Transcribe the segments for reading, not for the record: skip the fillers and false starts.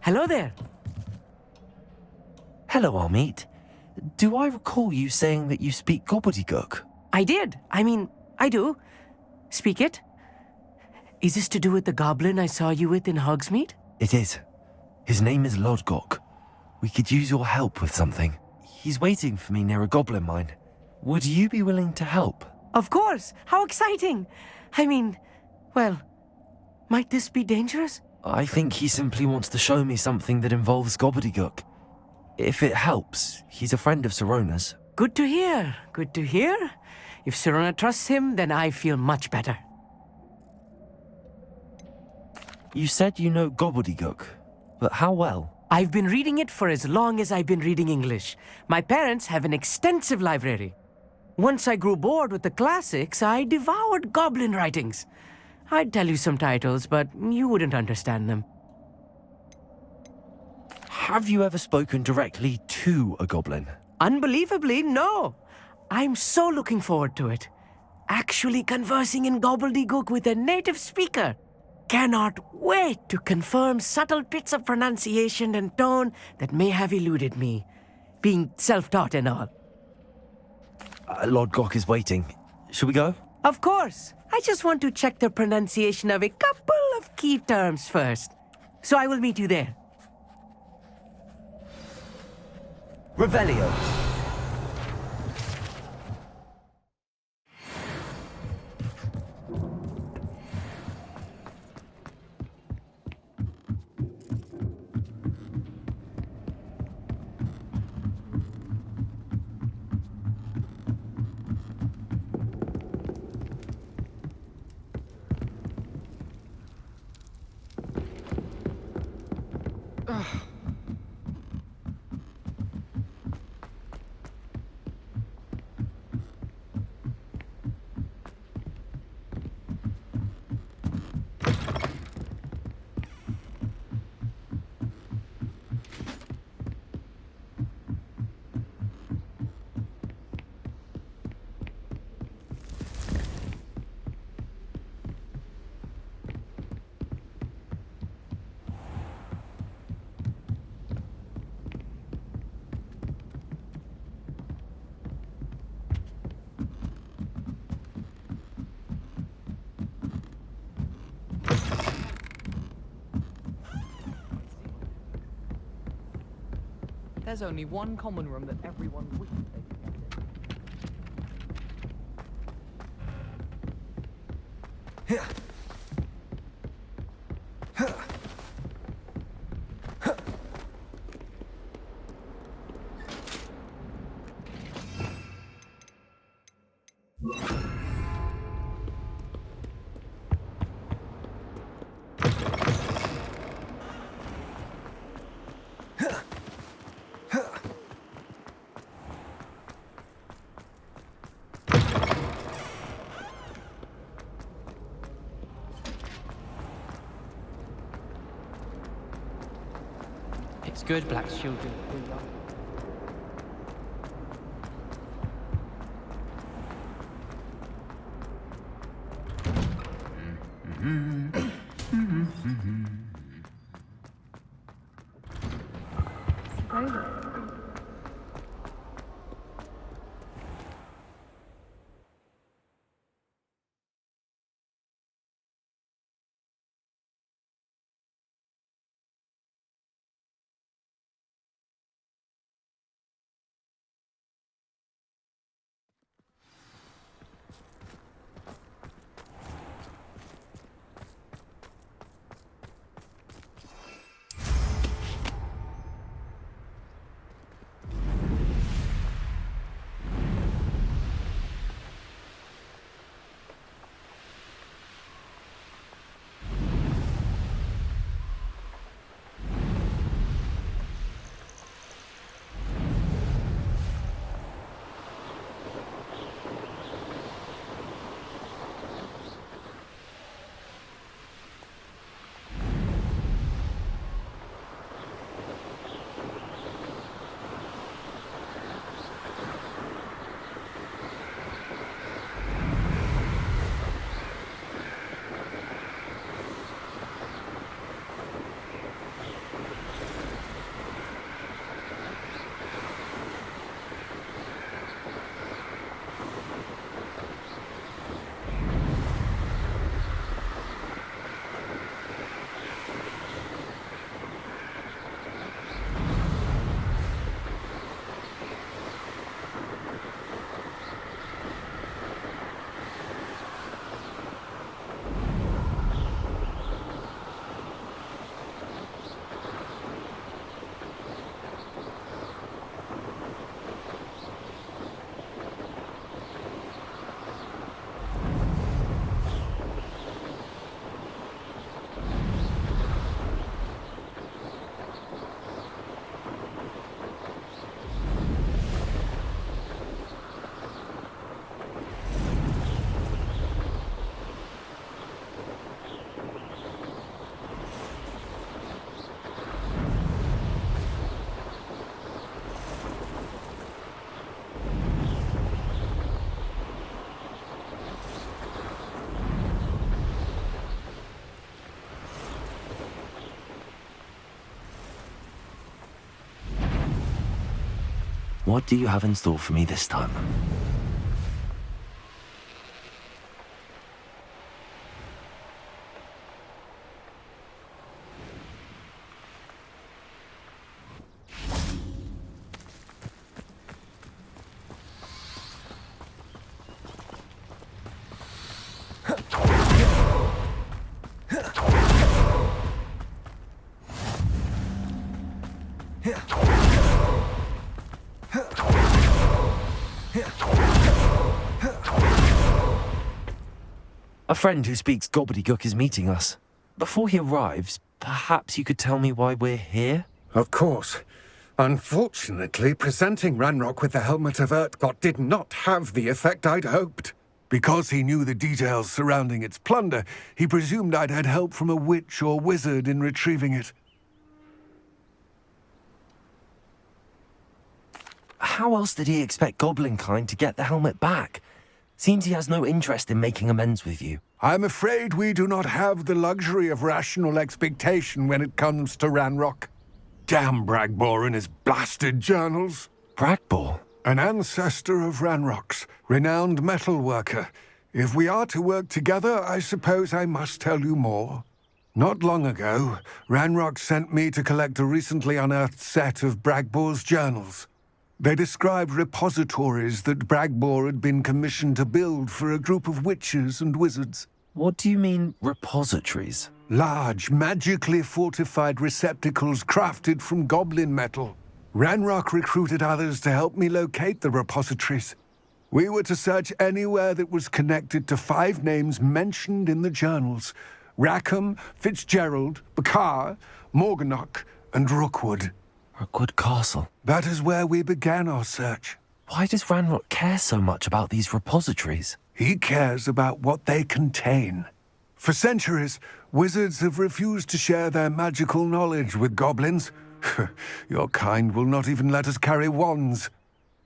Hello there. Hello, Hogsmeade. Do I recall you saying that you speak gobbledygook? I did. I do. Speak it. Is this to do with the goblin I saw you with in Hogsmeade? It is. His name is Lodgok. We could use your help with something. He's waiting for me near a goblin mine. Would you be willing to help? Of course. How exciting. Well, might this be dangerous? I think he simply wants to show me something that involves gobbledygook. If it helps, he's a friend of Sirona's. Good to hear. Good to hear. If Sirona trusts him, then I feel much better. You said you know gobbledygook, but how well? I've been reading it for as long as I've been reading English. My parents have an extensive library. Once I grew bored with the classics, I devoured goblin writings. I'd tell you some titles, but you wouldn't understand them. Have you ever spoken directly to a goblin? Unbelievably, no. I'm so looking forward to it. Actually conversing in gobbledygook with a native speaker. Cannot wait to confirm subtle bits of pronunciation and tone that may have eluded me, being self-taught and all. Lodgok is waiting. Shall we go? Of course. I just want to check the pronunciation of a couple of key terms first. So I will meet you there. Revelio. There's only one common room that everyone wishes they could get in. It's good, Black children. What do you have in store for me this time? A friend who speaks gobbledygook is meeting us. Before he arrives, perhaps you could tell me why we're here? Of course. Unfortunately, presenting Ranrock with the Helmet of Urtkot did not have the effect I'd hoped. Because he knew the details surrounding its plunder, he presumed I'd had help from a witch or wizard in retrieving it. How else did he expect Goblinkind to get the helmet back? Seems he has no interest in making amends with you. I'm afraid we do not have the luxury of rational expectation when it comes to Ranrock. Damn Bragbor and his blasted journals. Bragbor? An ancestor of Ranrock's, renowned metalworker. If we are to work together, I suppose I must tell you more. Not long ago, Ranrock sent me to collect a recently unearthed set of Bragbor's journals. They described repositories that Bragbor had been commissioned to build for a group of witches and wizards. What do you mean, repositories? Large, magically fortified receptacles crafted from goblin metal. Ranrock recruited others to help me locate the repositories. We were to search anywhere that was connected to 5 names mentioned in the journals: Rackham, Fitzgerald, Bakar, Morganach, and Rookwood. Rookwood Castle. That is where we began our search. Why does Ranrock care so much about these repositories? He cares about what they contain. For centuries, wizards have refused to share their magical knowledge with goblins. Your kind will not even let us carry wands.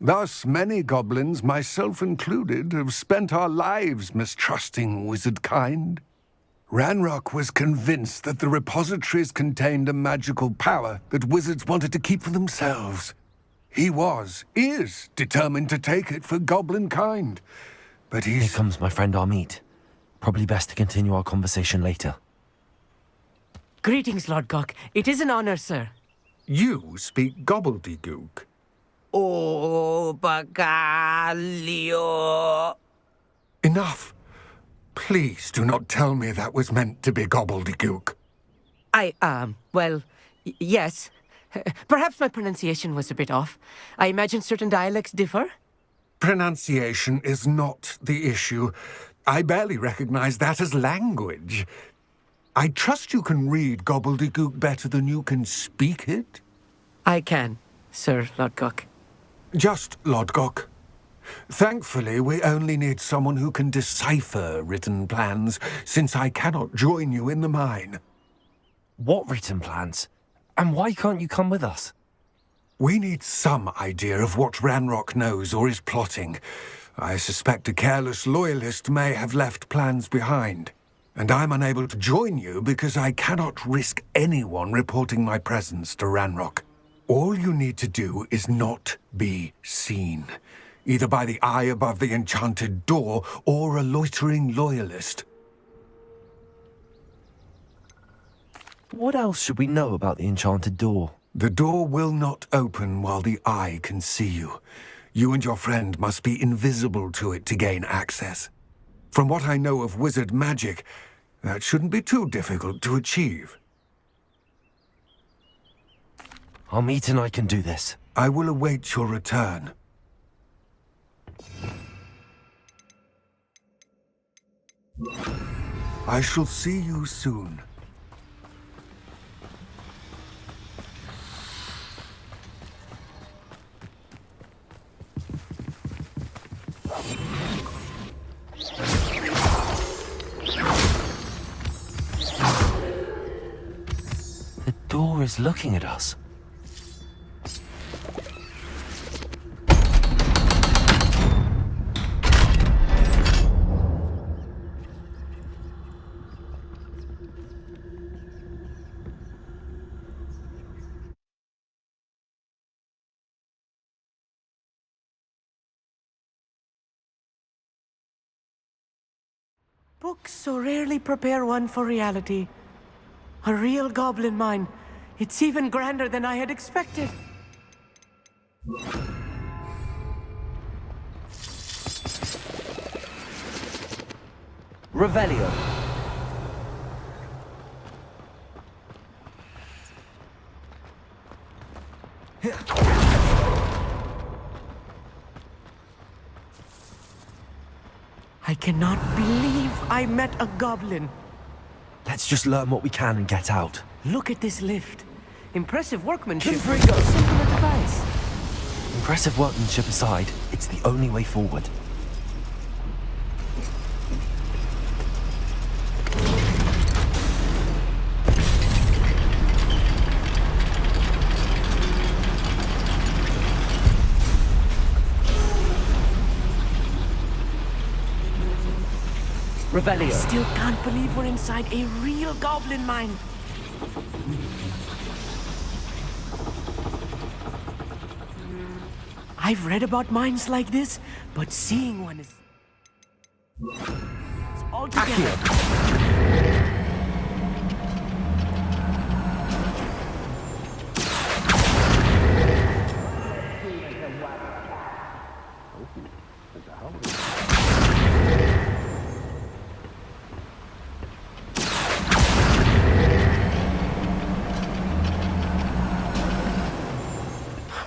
Thus, many goblins, myself included, have spent our lives mistrusting wizard kind. Ranrock was convinced that the repositories contained a magical power that wizards wanted to keep for themselves. He is determined to take it for goblin kind. But Here comes my friend Hogsmeade. Probably best to continue our conversation later. Greetings, Lord Gok. It is an honor, sir. You speak gobbledygook. Oh, Bagalio. Enough. Please do not tell me that was meant to be gobbledygook. Yes. Perhaps my pronunciation was a bit off. I imagine certain dialects differ. Pronunciation is not the issue. I barely recognize that as language. I trust you can read gobbledygook better than you can speak it? I can, Sir Lord Gok. Just Lodgok. Thankfully, we only need someone who can decipher written plans, since I cannot join you in the mine. What written plans? And why can't you come with us? We need some idea of what Ranrock knows or is plotting. I suspect a careless loyalist may have left plans behind. And I'm unable to join you because I cannot risk anyone reporting my presence to Ranrock. All you need to do is not be seen, either by the eye above the enchanted door or a loitering loyalist. What else should we know about the enchanted door? The door will not open while the eye can see you. You and your friend must be invisible to it to gain access. From what I know of wizard magic, that shouldn't be too difficult to achieve. Hogsmeade and I can do this. I will await your return. I shall see you soon. The door is looking at us. Books so rarely prepare one for reality. A real goblin mine. It's even grander than I had expected. Revelio. I cannot believe I met a goblin. Let's just learn what we can and get out. Look at this lift. Impressive workmanship. Confringo. A simple device. Impressive workmanship aside, it's the only way forward. Revelio. Still can't believe we're inside a real goblin mine. I've read about mines like this, but seeing one is... It's altogether...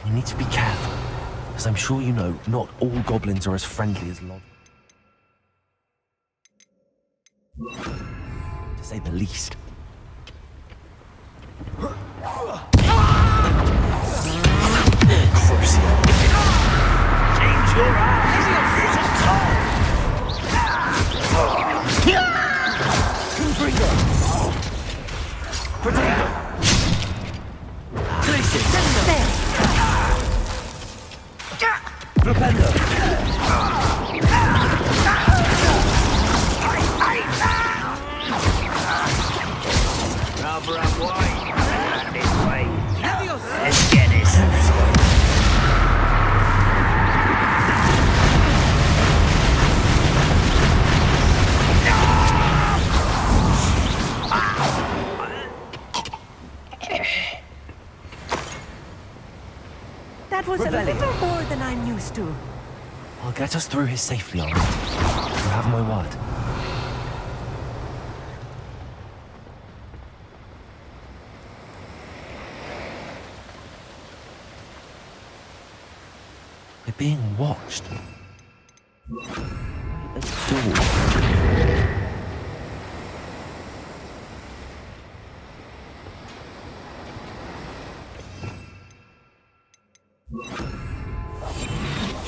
We need to be careful, as I'm sure you know, not all goblins are as friendly as Lod. To say the least. Crucio. Change your eyes. Confringo. Potato. Glacier. Flipendo. Rubber up wide. Out this way. Let's get this. That was a little more than I'm used to. I'll get us through here safely, all right? You have my word. We're being watched. A door.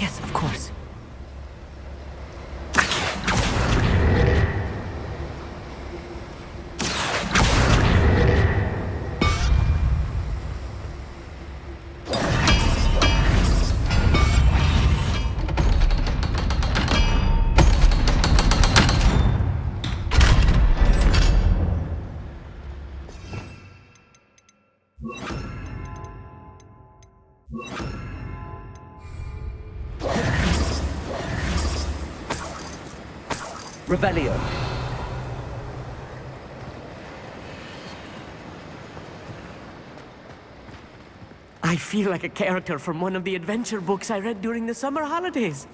Yes, of course. Revelio. I feel like a character from one of the adventure books I read during the summer holidays.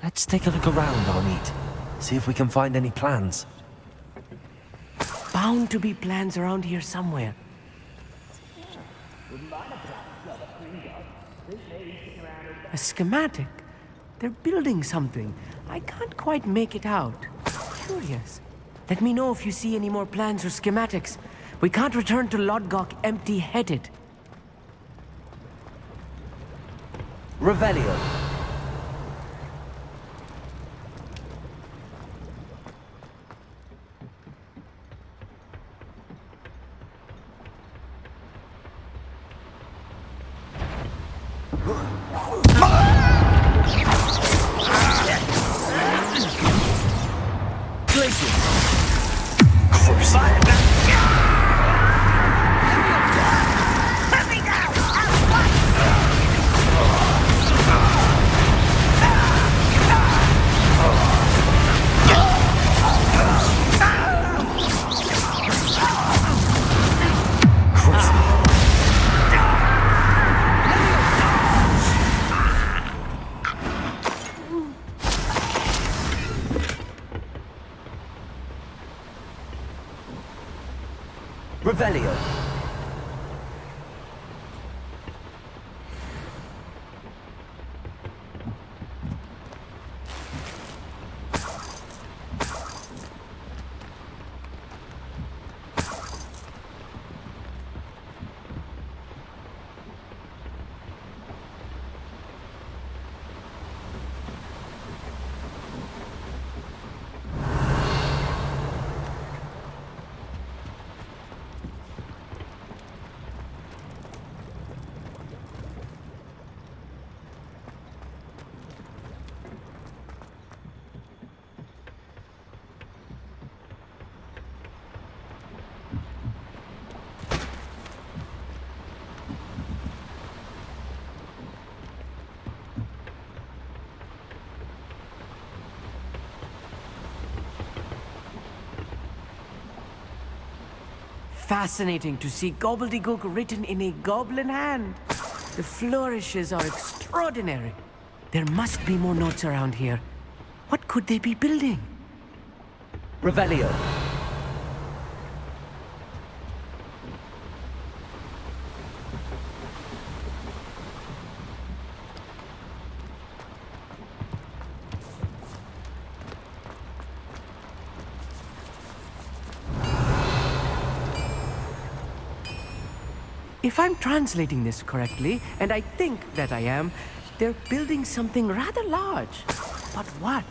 Let's take a look around, Arneet. See if we can find any plans. Bound to be plans around here somewhere. A schematic. They're building something. I can't quite make it out. Curious. Let me know if you see any more plans or schematics. We can't return to Lodgok empty-headed. Revelio. Revelio. Fascinating to see gobbledygook written in a goblin hand. The flourishes are extraordinary. There must be more notes around here. What could they be building? Revelio. If I'm translating this correctly, and I think that I am, they're building something rather large. But what?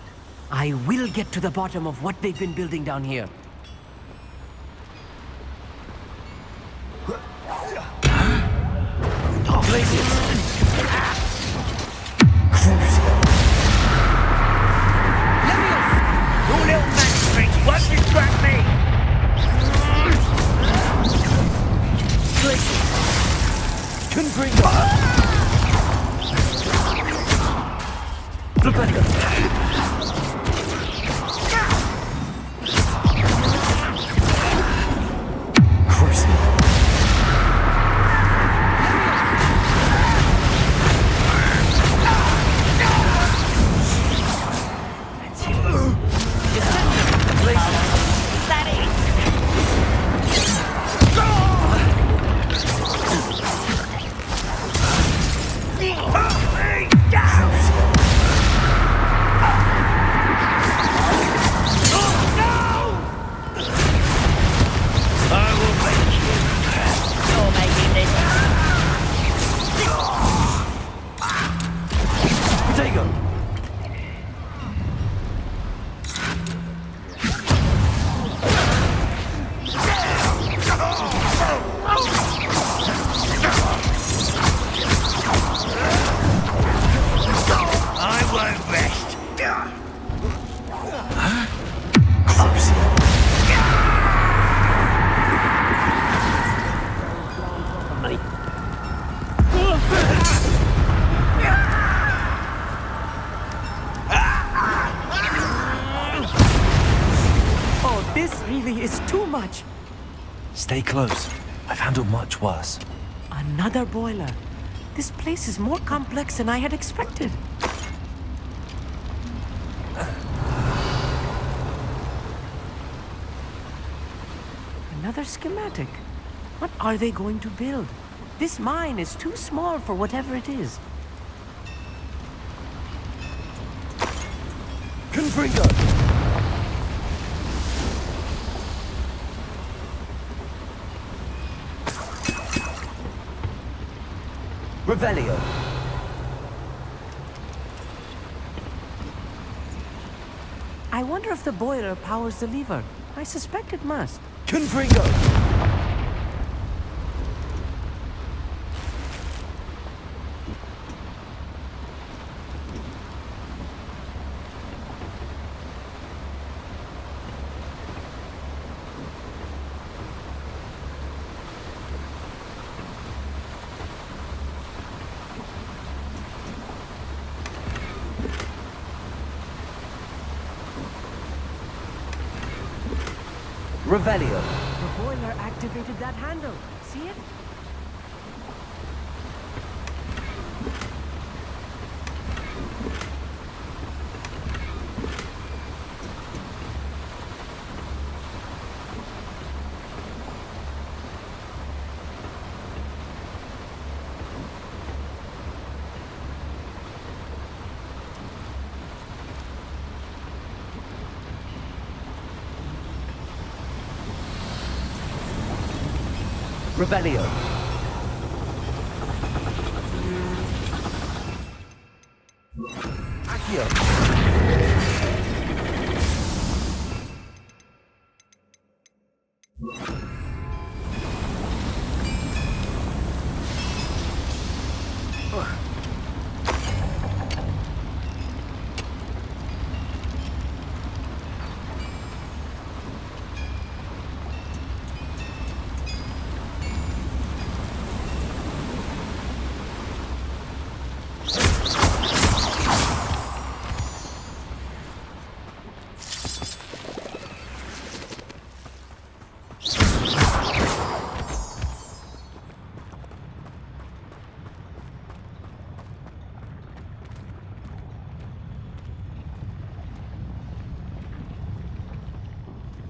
I will get to the bottom of what they've been building down here. Your little magic won't distract me! Confringo. Stay close. I've handled much worse. Another boiler. This place is more complex than I had expected. Another schematic. What are they going to build? This mine is too small for whatever it is. Confringo! Revelio. I wonder if the boiler powers the lever. I suspect it must. Confringo! Revelio. The boiler activated that handle. See it? Revelio.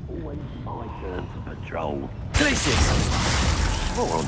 Always my turn to patrol. Places. Come on.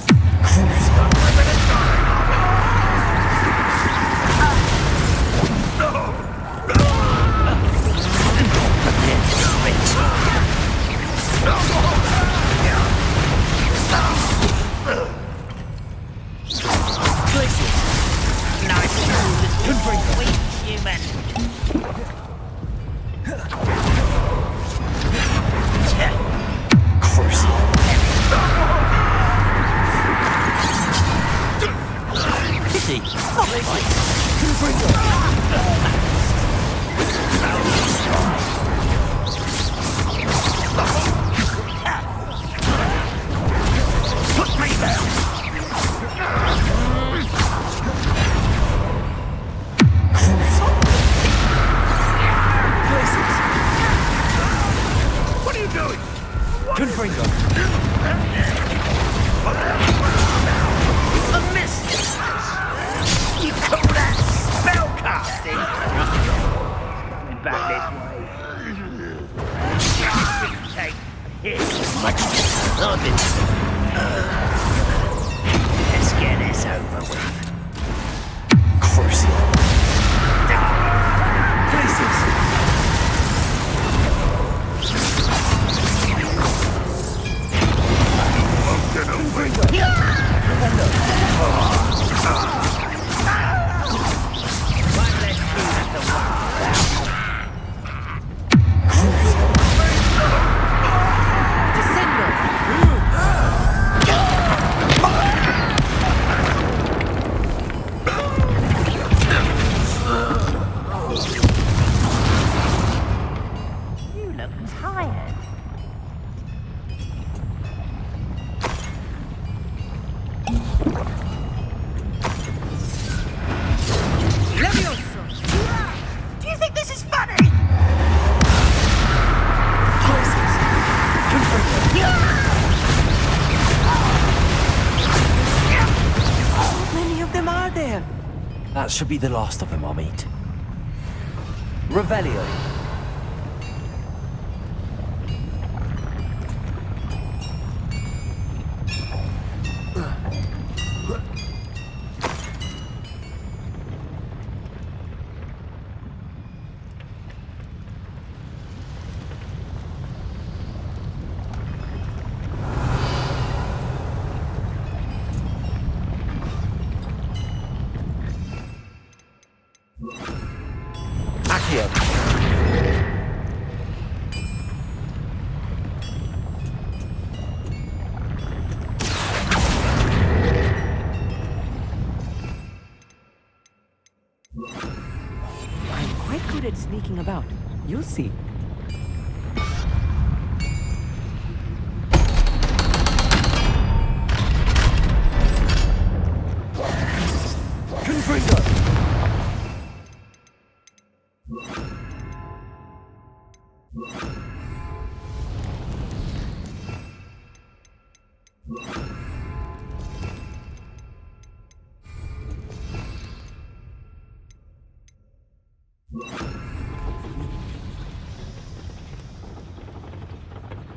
You call that spellcasting? Back this way. Take this much nothing. Let's get this over with. Crucial. Places. You look tired. Do you think this is funny? How many of them are there? That should be the last of them, Hogsmeade. Revelio. Accio. I'm quite good at sneaking about. You'll see. Confringo.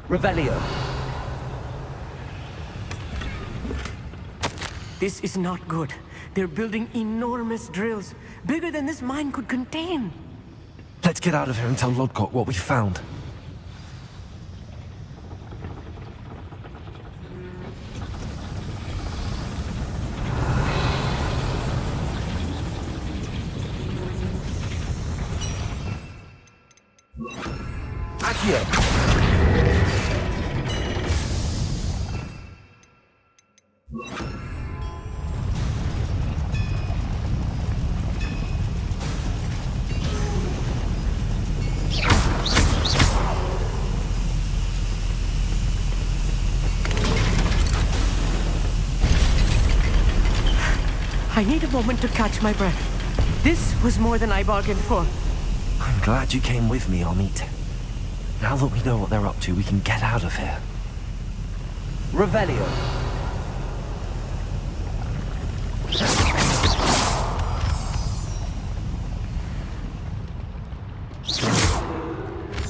Revelio. This is not good. They're building enormous drills, bigger than this mine could contain. Let's get out of here and tell Lodgok what we found. Revelio! I need a moment to catch my breath. This was more than I bargained for. I'm glad you came with me, Hogsmeade. Now that we know what they're up to, we can get out of here. Revelio.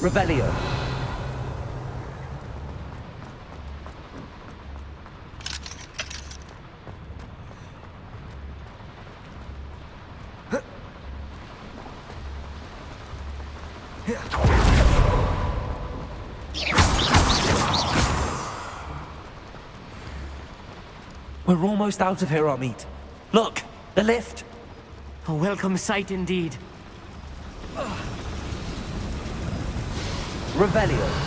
Revelio. We're almost out of here, Hogsmeade. Look, the lift. A welcome sight indeed. Revelio.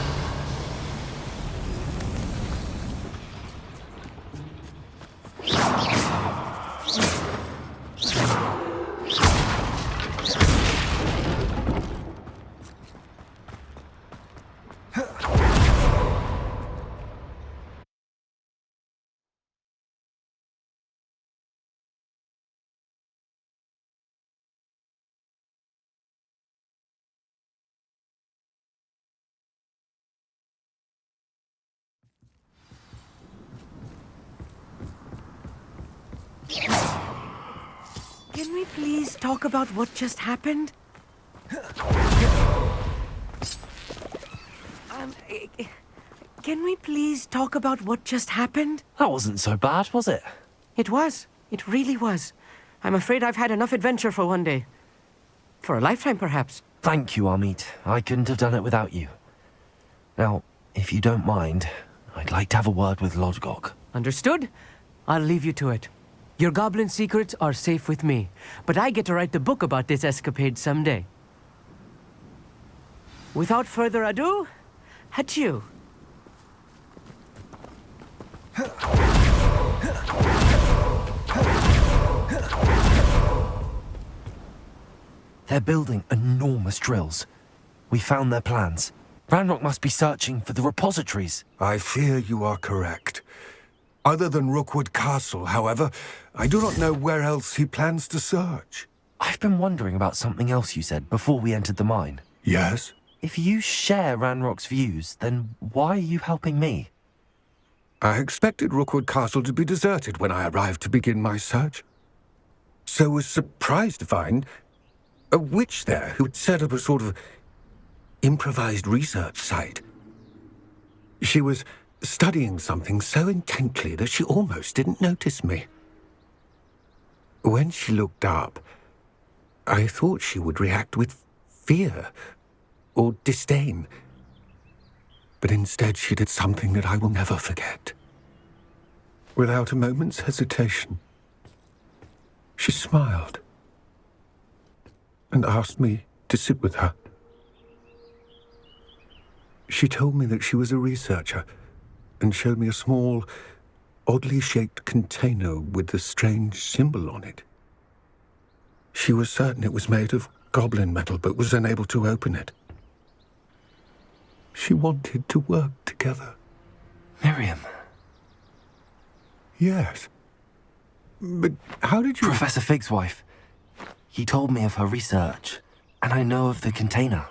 Can we please talk about what just happened? Can we please talk about what just happened? That wasn't so bad, was it? It was. It really was. I'm afraid I've had enough adventure for one day. For a lifetime, perhaps. Thank you, Hogsmeade. I couldn't have done it without you. Now, if you don't mind, I'd like to have a word with Lodgok. Understood? I'll leave you to it. Your goblin secrets are safe with me, but I get to write the book about this escapade someday. Without further ado, adieu. They're building enormous drills. We found their plans. Ranrock must be searching for the repositories. I fear you are correct. Other than Rookwood Castle, however, I do not know where else he plans to search. I've been wondering about something else you said before we entered the mine. Yes? If you share Ranrock's views, then why are you helping me? I expected Rookwood Castle to be deserted when I arrived to begin my search. So was surprised to find a witch there who had set up a sort of improvised research site. She was studying something so intently that she almost didn't notice me. When she looked up, I thought she would react with fear or disdain. But instead she did something that I will never forget. Without a moment's hesitation, she smiled and asked me to sit with her. She told me that she was a researcher and showed me a small, oddly shaped container with a strange symbol on it. She was certain it was made of goblin metal, but was unable to open it. She wanted to work together. Miriam. Yes. But how did you... Professor Fig's wife. He told me of her research, and I know of the container.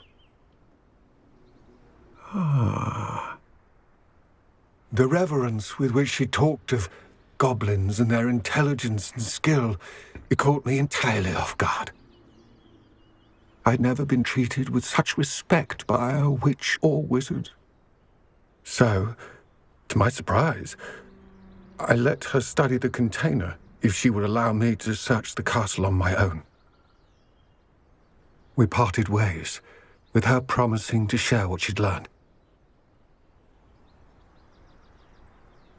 Ah. The reverence with which she talked of goblins and their intelligence and skill, it caught me entirely off guard. I'd never been treated with such respect by a witch or wizard. So, to my surprise, I let her study the container if she would allow me to search the castle on my own. We parted ways, with her promising to share what she'd learned.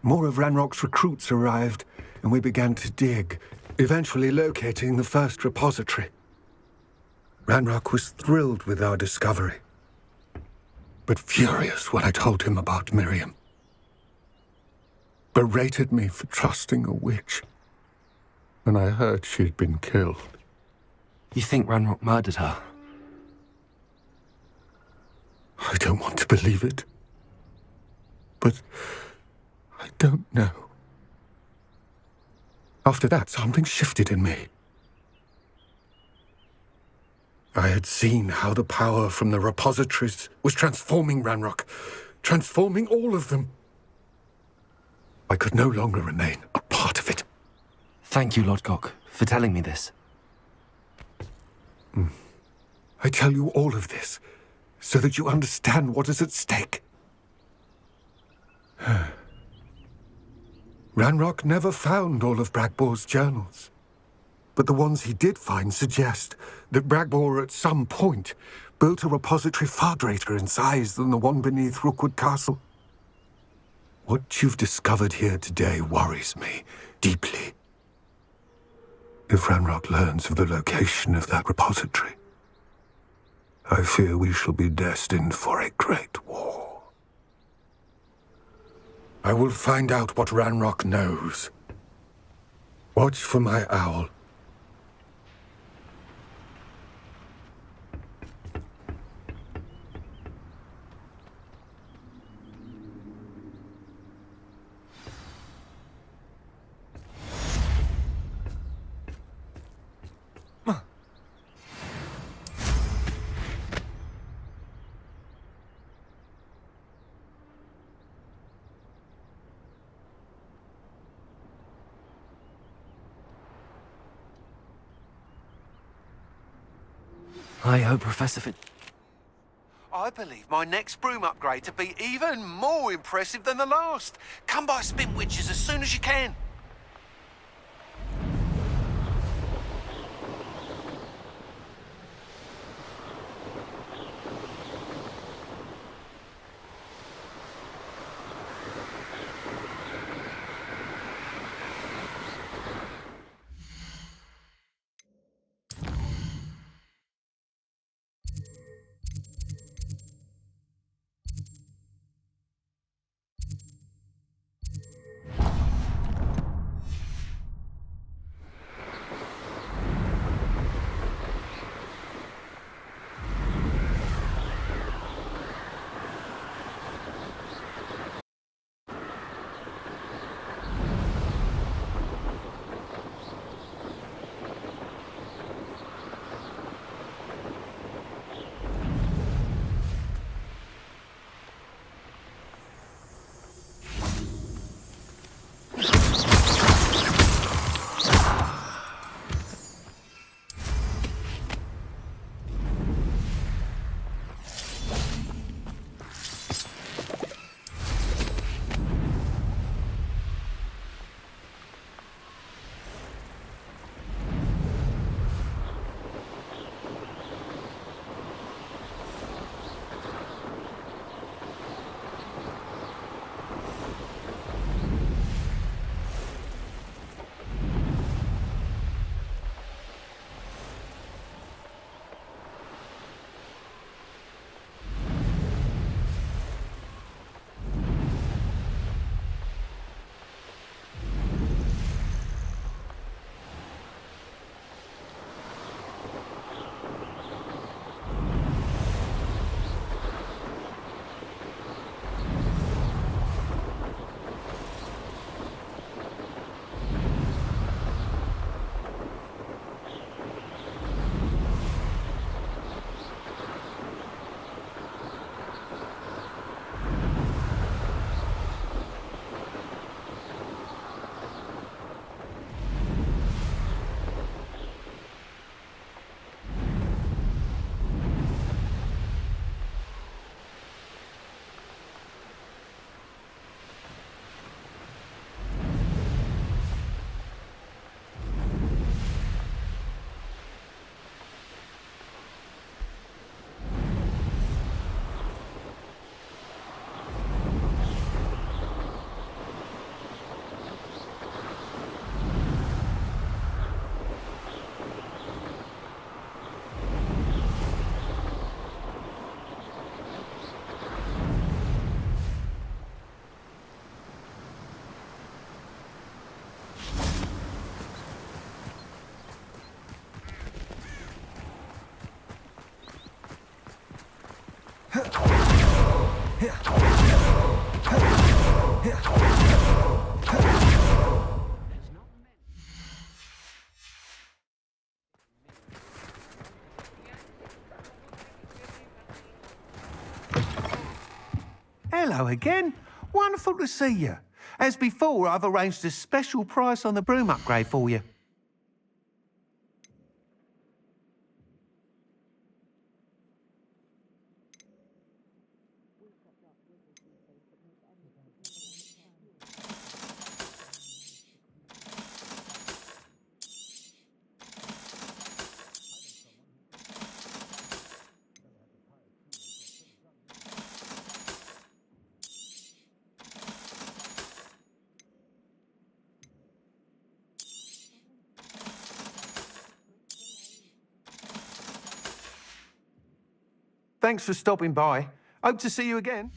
More of Ranrock's recruits arrived, and we began to dig, eventually locating the first repository. Ranrock was thrilled with our discovery. but furious when I told him about Miriam. Berated me for trusting a witch when I heard she'd been killed. You think Ranrock murdered her? I don't want to believe it, but I don't know. After that, something shifted in me. I had seen how the power from the repositories was transforming Ranrock, transforming all of them. I could no longer remain a part of it. Thank you, Lord Gok, for telling me this. I tell you all of this so that you understand what is at stake. Ranrock never found all of Bragbor's journals, but the ones he did find suggest that Bragbor at some point built a repository far greater in size than the one beneath Rookwood Castle. What you've discovered here today worries me deeply. If Ranrock learns of the location of that repository, I fear we shall be destined for a great war. I will find out what Ranrock knows. Watch for my owl. I hope Professor Fin... I believe my next broom upgrade to be even more impressive than the last. Come by Spin Witches as soon as you can. Hello again. Wonderful to see you. As before, I've arranged a special price on the broom upgrade for you. Thanks for stopping by. Hope to see you again.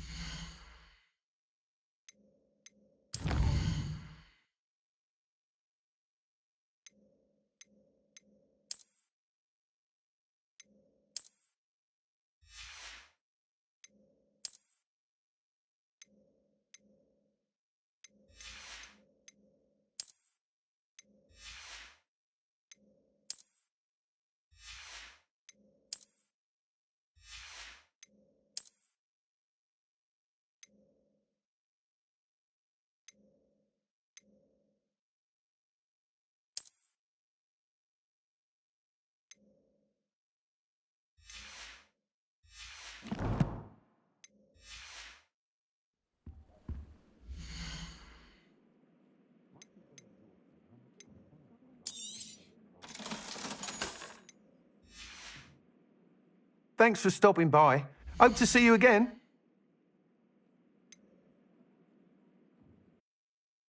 Thanks for stopping by. Hope to see you again.